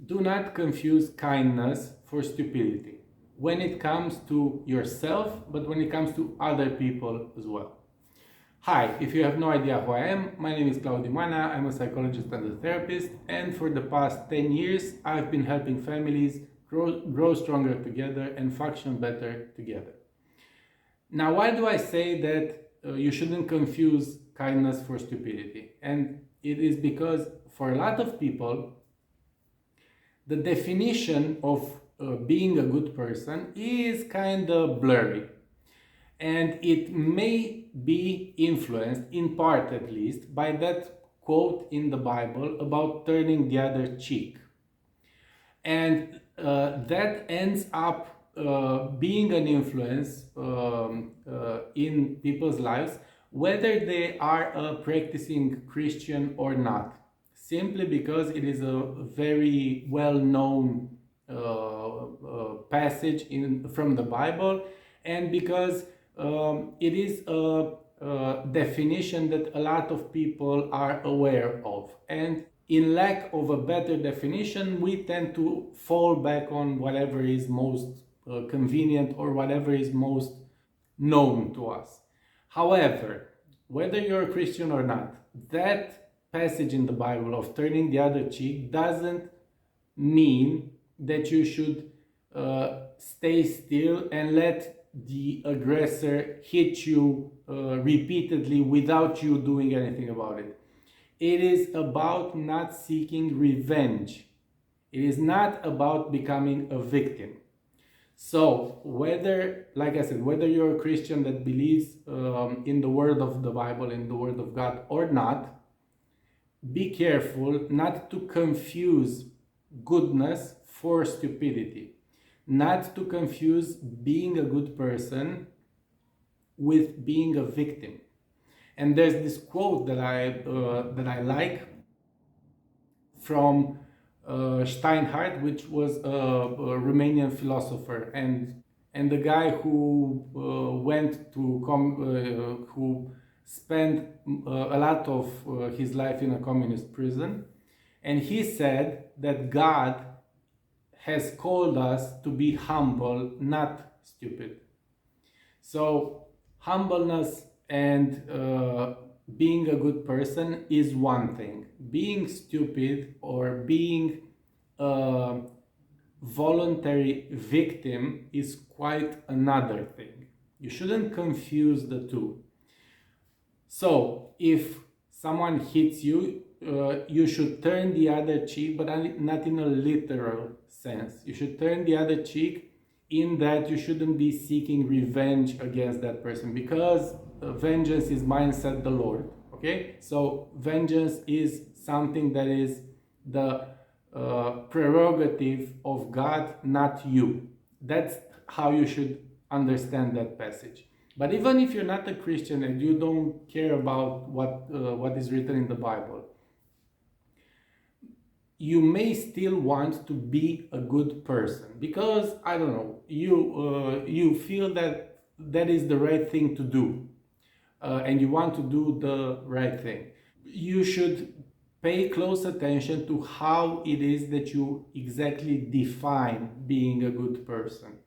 Do not confuse kindness for stupidity when it comes to yourself, but when it comes to other people as well. Hi, if you have no idea who I am, my name is Claudiu Manea, I'm a psychologist and a therapist, and for the past 10 years I've been helping families grow stronger together and function better together. Now, why do I say that you shouldn't confuse kindness for stupidity? And it is because for a lot of people, the definition of being a good person is kind of blurry. And it may be influenced, in part at least, by that quote in the Bible about turning the other cheek. And that ends up being an influence in people's lives, whether they are a practicing Christian or not, simply because it is a very well-known passage from the Bible, and because it is a definition that a lot of people are aware of. And in lack of a better definition, we tend to fall back on whatever is most convenient or whatever is most known to us. However, whether you're a Christian or not, that passage in the Bible of turning the other cheek doesn't mean that you should stay still and let the aggressor hit you repeatedly without you doing anything about it. It is about not seeking revenge. It is not about becoming a victim. So whether, like I said, whether you're a Christian that believes in the word of the Bible, in the word of God or not, be careful not to confuse goodness for stupidity. Not to confuse being a good person with being a victim. And there's this quote that I like from Steinhardt, which was a Romanian philosopher, and the guy who who spent a lot of his life in a communist prison, and he said that God has called us to be humble, not stupid. So humbleness and being a good person is one thing. Being stupid or being a voluntary victim is quite another thing. You shouldn't confuse the two. So if someone hits you, you should turn the other cheek, but not in a literal sense. You should turn the other cheek in that you shouldn't be seeking revenge against that person, because vengeance is mine, said the Lord. Okay? So vengeance is something that is the prerogative of God, not you. That's how you should understand that passage. But even if you're not a Christian and you don't care about what is written in the Bible, you may still want to be a good person because, I don't know, you feel that that is the right thing to do, and you want to do the right thing. You should pay close attention to how it is that you exactly define being a good person.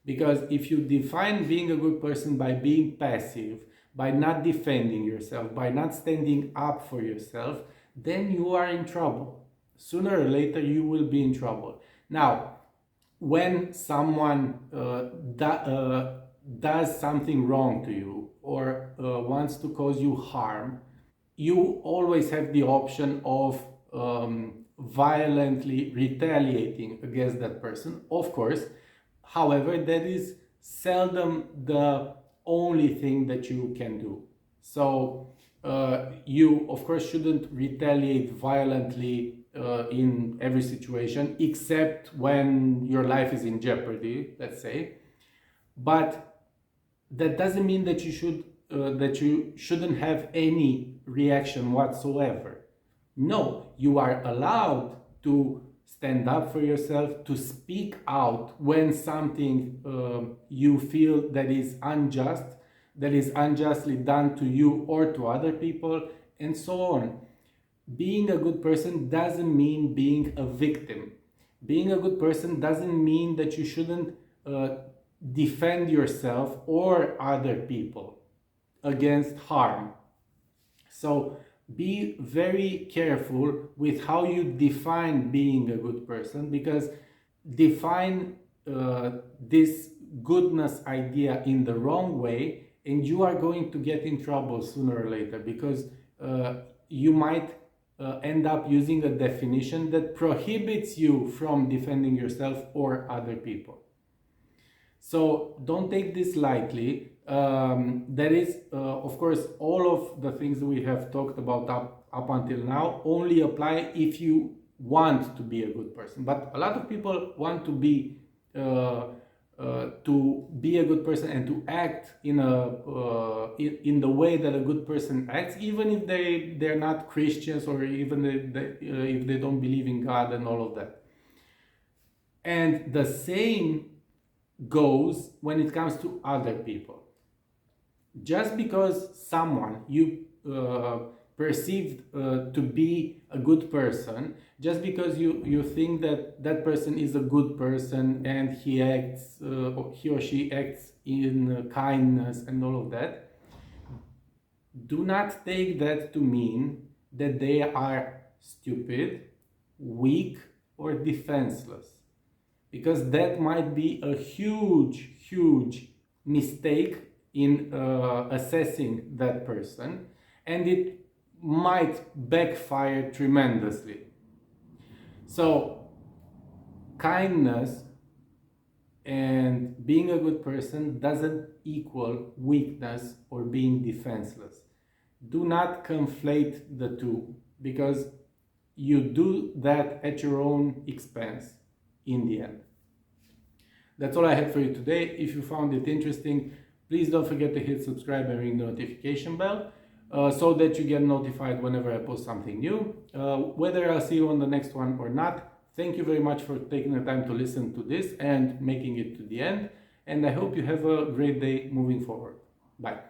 Because if you define being a good person by being passive, by not defending yourself, by not standing up for yourself, then you are in trouble. Sooner or later, you will be in trouble. Now, when someone does something wrong to you or wants to cause you harm, you always have the option of violently retaliating against that person, of course. However, that is seldom the only thing that you can do. So you, of course, shouldn't retaliate violently in every situation, except when your life is in jeopardy, let's say. But that doesn't mean that you shouldn't have any reaction whatsoever. No, you are allowed to stand up for yourself, to speak out when something you feel that is unjust, that is unjustly done to you or to other people, and so on. Being a good person doesn't mean being a victim. Being a good person doesn't mean that you shouldn't defend yourself or other people against harm. So be very careful with how you define being a good person, because define this goodness idea in the wrong way and you are going to get in trouble sooner or later, because you might end up using a definition that prohibits you from defending yourself or other people. So don't take this lightly. That is, of course, all of the things we have talked about up until now only apply if you want to be a good person. But a lot of people want to be a good person and to act in the way that a good person acts, even if they're not Christians, or even if they don't believe in God and all of that. And the same goes when it comes to other people. Just because someone you perceived to be a good person, just because you think that that person is a good person and he or she acts in kindness and all of that, do not take that to mean that they are stupid, weak, or defenseless. Because that might be a huge mistake in assessing that person, and it might backfire tremendously. So kindness and being a good person doesn't equal weakness or being defenseless. Do not conflate the two, because you do that at your own expense in the end. That's all I had for you today. If you found it interesting, please don't forget to hit subscribe and ring the notification bell so that you get notified whenever I post something new. Whether I'll see you on the next one or not, thank you very much for taking the time to listen to this and making it to the end. And I hope you have a great day moving forward. Bye.